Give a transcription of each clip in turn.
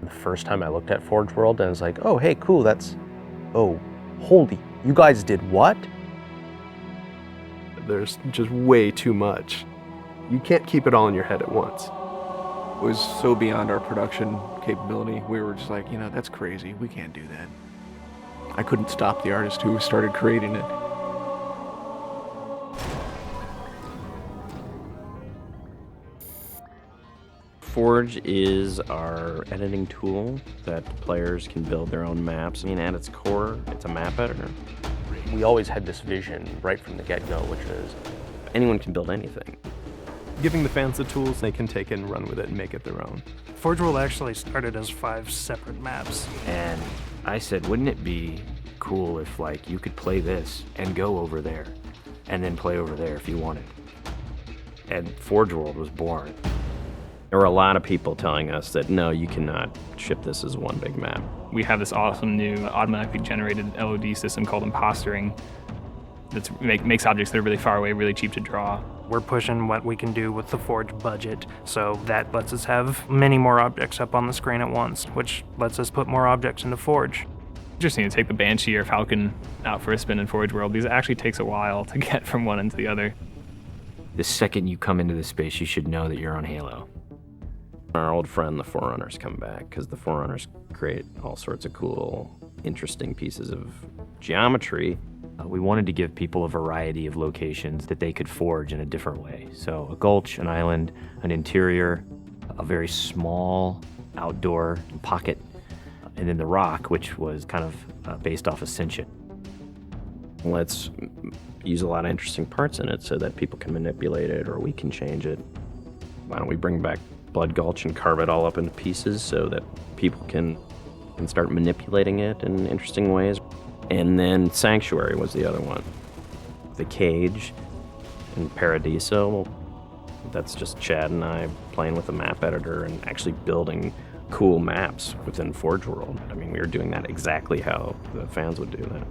The first time I looked at Forge World, and I was like, oh, hey, cool, oh, holy, you guys did what? There's just way too much. You can't keep it all in your head at once. It was so beyond our production capability. We were just like, that's crazy. We can't do that. I couldn't stop the artist who started creating it. Forge is our editing tool that players can build their own maps. I mean, at its core, it's a map editor. We always had this vision right from the get-go, which is anyone can build anything. Giving the fans the tools, they can take it and run with it and make it their own. Forge World actually started as 5 separate maps. And I said, wouldn't it be cool if you could play this and go over there and then play over there if you wanted? And Forge World was born. There were a lot of people telling us that, no, you cannot ship this as one big map. We have this awesome new automatically generated LOD system called impostering that makes objects that are really far away really cheap to draw. We're pushing what we can do with the Forge budget, so that lets us have many more objects up on the screen at once, which lets us put more objects into Forge. Interesting to take the Banshee or Falcon out for a spin in Forge World. These actually takes a while to get from one into the other. The second you come into this space, you should know that you're on Halo. Our old friend, the Forerunners, come back because the Forerunners create all sorts of cool, interesting pieces of geometry. We wanted to give people a variety of locations that they could forge in a different way. So a gulch, an island, an interior, a very small outdoor pocket, and then the rock, which was kind of based off Ascension. Let's use a lot of interesting parts in it so that people can manipulate it or we can change it. Why don't we bring back Blood Gulch and carve it all up into pieces so that people can start manipulating it in interesting ways. And then Sanctuary was the other one. The Cage and Paradiso, that's just Chad and I playing with a map editor and actually building cool maps within Forge World. I mean, we were doing that exactly how the fans would do that.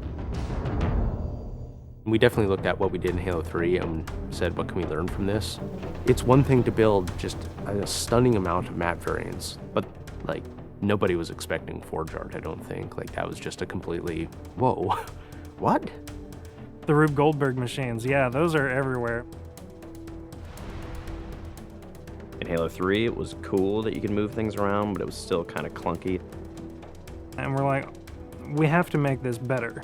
we definitely looked at what we did in Halo 3 and said, what can we learn from this? It's one thing to build just a stunning amount of map variants, but nobody was expecting Forge art, I don't think. That was just a completely, whoa, what? The Rube Goldberg machines, yeah, those are everywhere. In Halo 3, it was cool that you could move things around, but it was still kind of clunky. And we're like, we have to make this better.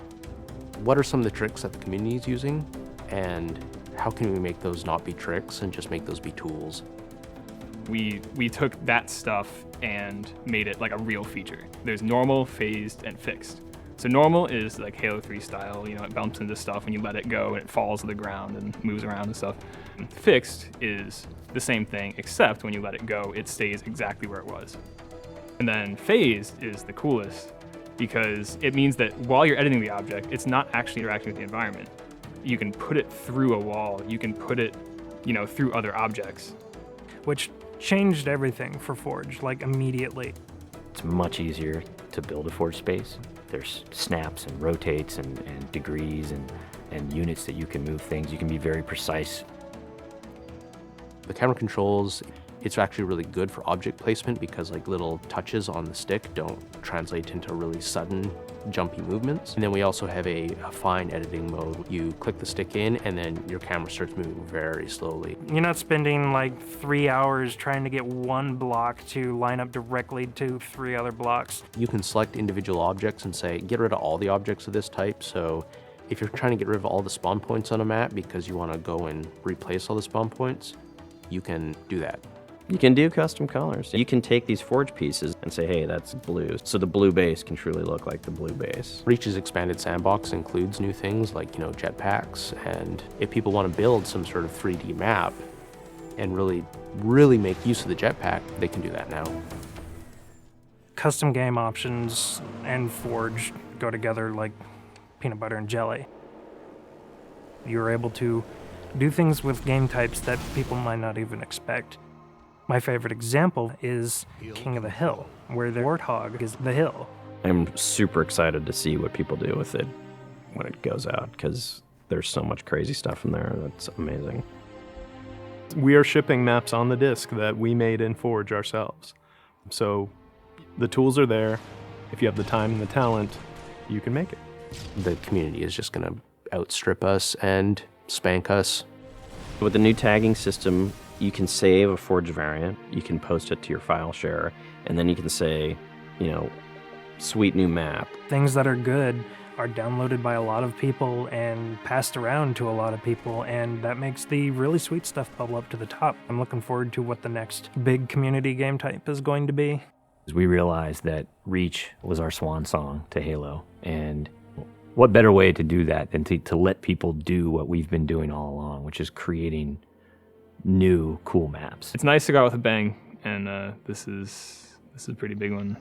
What are some of the tricks that the community is using, and how can we make those not be tricks and just make those be tools? We took that stuff and made it like a real feature. There's normal, phased, and fixed. So normal is like Halo 3 style, it bumps into stuff when you let it go and it falls to the ground and moves around and stuff. And fixed is the same thing, except when you let it go, it stays exactly where it was. And then phased is the coolest because it means that while you're editing the object, it's not actually interacting with the environment. You can put it through a wall, you can put it, through other objects. Which changed everything for Forge, immediately. It's much easier to build a Forge space. There's snaps and rotates and degrees and units that you can move things. You can be very precise. The camera controls, it's actually really good for object placement because little touches on the stick don't translate into really sudden, jumpy movements. And then we also have a fine editing mode. You click the stick in and then your camera starts moving very slowly. You're not spending 3 hours trying to get one block to line up directly to 3 other blocks. You can select individual objects and say, get rid of all the objects of this type. So if you're trying to get rid of all the spawn points on a map because you want to go and replace all the spawn points, you can do that. You can do custom colors. You can take these Forge pieces and say, hey, that's blue. So the blue base can truly look like the blue base. Reach's expanded sandbox includes new things like, jetpacks. And if people want to build some sort of 3D map and really make use of the jetpack, they can do that now. Custom game options and Forge go together like peanut butter and jelly. You're able to do things with game types that people might not even expect. My favorite example is King of the Hill, where the warthog is the hill. I'm super excited to see what people do with it when it goes out, because there's so much crazy stuff in there that's amazing. We are shipping maps on the disk that we made in Forge ourselves. So The tools are there. If you have the time and the talent, you can make it. The community is just going to outstrip us and spank us. With the new tagging system, you can save a forged variant, you can post it to your file share, and then you can say, sweet new map. Things that are good are downloaded by a lot of people and passed around to a lot of people, and that makes the really sweet stuff bubble up to the top. I'm looking forward to what the next big community game type is going to be. We realized that Reach was our swan song to Halo, and what better way to do that than to let people do what we've been doing all along, which is creating new cool maps. It's nice to go out with a bang, and this is a pretty big one.